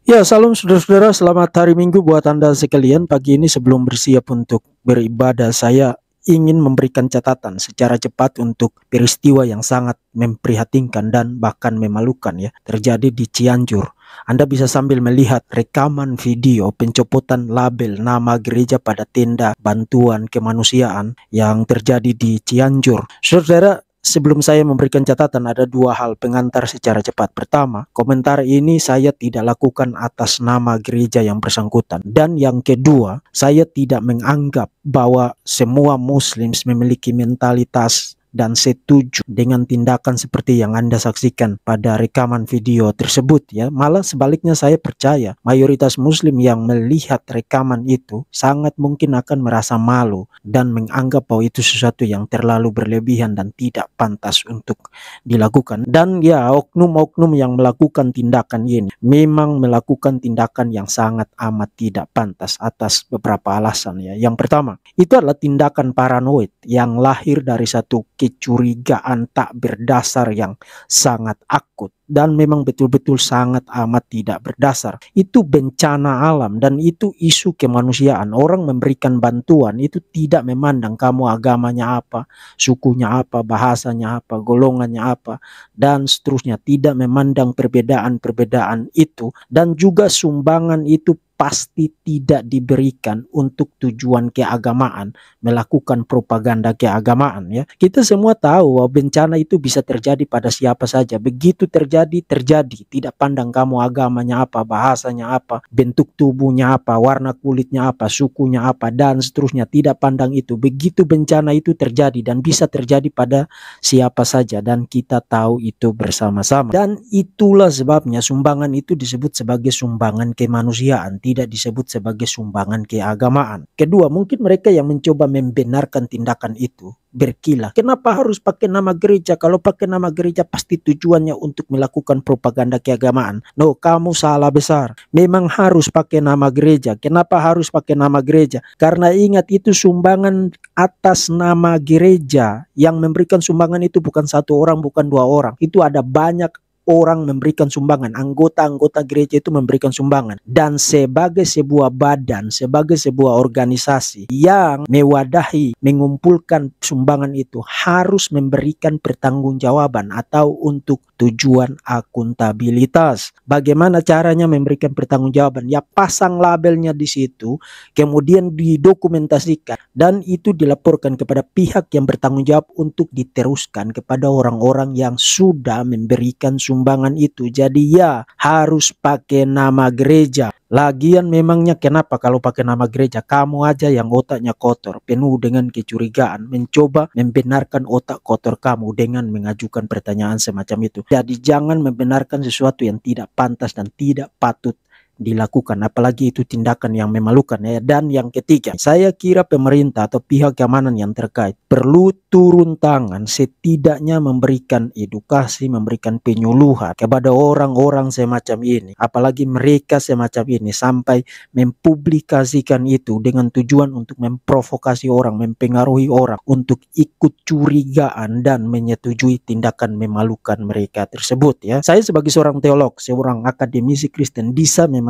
Ya, salam saudara-saudara, selamat hari Minggu buat Anda sekalian. Pagi ini sebelum bersiap untuk beribadah, saya ingin memberikan catatan secara cepat untuk peristiwa yang sangat memprihatinkan dan bahkan memalukan ya, terjadi di Cianjur. Anda bisa sambil melihat rekaman video pencopotan label nama gereja pada tenda bantuan kemanusiaan yang terjadi di Cianjur. Saudara, sebelum saya memberikan catatan, ada dua hal pengantar secara cepat. Pertama, komentar ini saya tidak lakukan atas nama gereja yang bersangkutan. Dan yang kedua, saya tidak menganggap bahwa semua Muslim memiliki mentalitas dan setuju dengan tindakan seperti yang Anda saksikan pada rekaman video tersebut ya. Malah sebaliknya, saya percaya mayoritas Muslim yang melihat rekaman itu sangat mungkin akan merasa malu dan menganggap bahwa itu sesuatu yang terlalu berlebihan dan tidak pantas untuk dilakukan. Dan ya, oknum-oknum yang melakukan tindakan ini memang melakukan tindakan yang sangat amat tidak pantas atas beberapa alasan ya. Yang pertama, itu adalah tindakan paranoid yang lahir dari satu kecurigaan tak berdasar yang sangat akut dan memang betul-betul sangat amat tidak berdasar. Itu bencana alam dan itu isu kemanusiaan. Orang memberikan bantuan itu tidak memandang kamu agamanya apa, sukunya apa, bahasanya apa, golongannya apa, dan seterusnya. Tidak memandang perbedaan-perbedaan itu, dan juga sumbangan itu pasti tidak diberikan untuk tujuan keagamaan, melakukan propaganda keagamaan ya. Kita semua tahu bahwa bencana itu bisa terjadi pada siapa saja. Begitu terjadi, terjadi. Tidak pandang kamu agamanya apa, bahasanya apa, bentuk tubuhnya apa, warna kulitnya apa, sukunya apa, dan seterusnya. Tidak pandang itu. Begitu bencana itu terjadi dan bisa terjadi pada siapa saja, dan kita tahu itu bersama-sama. Dan itulah sebabnya sumbangan itu disebut sebagai sumbangan kemanusiaan, tidak disebut sebagai sumbangan keagamaan. Kedua, mungkin mereka yang mencoba membenarkan tindakan itu berkilah, kenapa harus pakai nama gereja? Kalau pakai nama gereja pasti tujuannya untuk melakukan propaganda keagamaan. No, kamu salah besar. Memang harus pakai nama gereja. Kenapa harus pakai nama gereja? Karena ingat, itu sumbangan atas nama gereja. Yang memberikan sumbangan itu bukan satu orang, bukan dua orang. Itu ada banyak orang memberikan sumbangan, anggota-anggota gereja itu memberikan sumbangan. Dan sebagai sebuah badan, sebagai sebuah organisasi yang mewadahi, mengumpulkan sumbangan itu, harus memberikan pertanggungjawaban atau untuk tujuan akuntabilitas. Bagaimana caranya memberikan pertanggungjawaban? Ya, pasang labelnya di situ, kemudian didokumentasikan, dan itu dilaporkan kepada pihak yang bertanggung jawab untuk diteruskan kepada orang-orang yang sudah memberikan sumbangan itu. Jadi ya, harus pakai nama gereja. Lagian memangnya kenapa kalau pakai nama gereja? Kamu aja yang otaknya kotor, penuh dengan kecurigaan, mencoba membenarkan otak kotor kamu dengan mengajukan pertanyaan semacam itu. Jadi jangan membenarkan sesuatu yang tidak pantas dan tidak patut dilakukan, apalagi itu tindakan yang memalukan ya. Dan yang ketiga, saya kira pemerintah atau pihak keamanan yang terkait perlu turun tangan, setidaknya memberikan edukasi, memberikan penyuluhan kepada orang-orang semacam ini, apalagi mereka semacam ini sampai mempublikasikan itu dengan tujuan untuk memprovokasi orang, mempengaruhi orang untuk ikut curigaan dan menyetujui tindakan memalukan mereka tersebut ya. Saya sebagai seorang teolog, seorang akademisi Kristen, bisa memastikan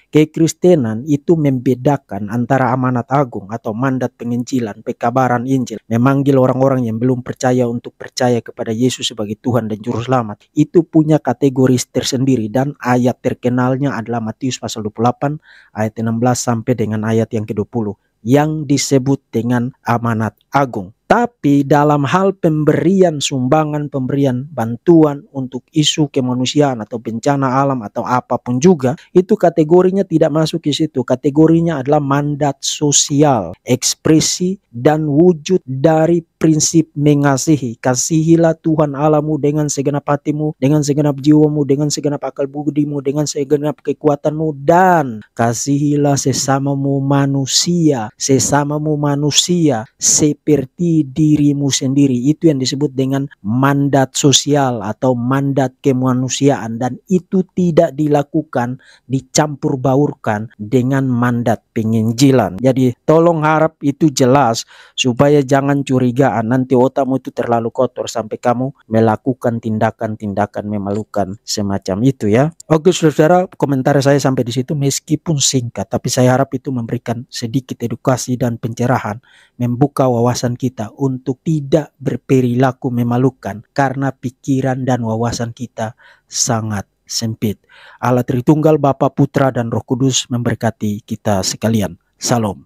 kekristenan itu membedakan antara amanat agung atau mandat penginjilan, pekabaran Injil, memanggil orang-orang yang belum percaya untuk percaya kepada Yesus sebagai Tuhan dan Juru Selamat. Itu punya kategori tersendiri, dan ayat terkenalnya adalah Matius pasal 28 ayat 16 sampai dengan ayat yang ke-20 yang disebut dengan amanat agung. Tapi dalam hal pemberian sumbangan, pemberian bantuan untuk isu kemanusiaan atau bencana alam atau apapun juga, itu kategorinya tidak masuk ke situ. Kategorinya adalah mandat sosial, ekspresi dan wujud dari prinsip mengasihi. Kasihilah Tuhan Allahmu dengan segenap hatimu, dengan segenap jiwamu, dengan segenap akal budimu, dengan segenap kekuatanmu, dan kasihilah sesamamu manusia seperti menjadi dirimu sendiri. Itu yang disebut dengan mandat sosial atau mandat kemanusiaan, dan itu tidak dilakukan dicampur baurkan dengan mandat penginjilan. Jadi tolong harap itu jelas supaya jangan curigaan nanti otakmu itu terlalu kotor sampai kamu melakukan tindakan-tindakan memalukan semacam itu ya. Oke saudara, komentar saya sampai di situ meskipun singkat, tapi saya harap itu memberikan sedikit edukasi dan pencerahan, membuka wawasan kita untuk tidak berperilaku memalukan karena pikiran dan wawasan kita sangat sempit. Allah Tritunggal, Bapa, Putra, dan Roh Kudus memberkati kita sekalian. Salam.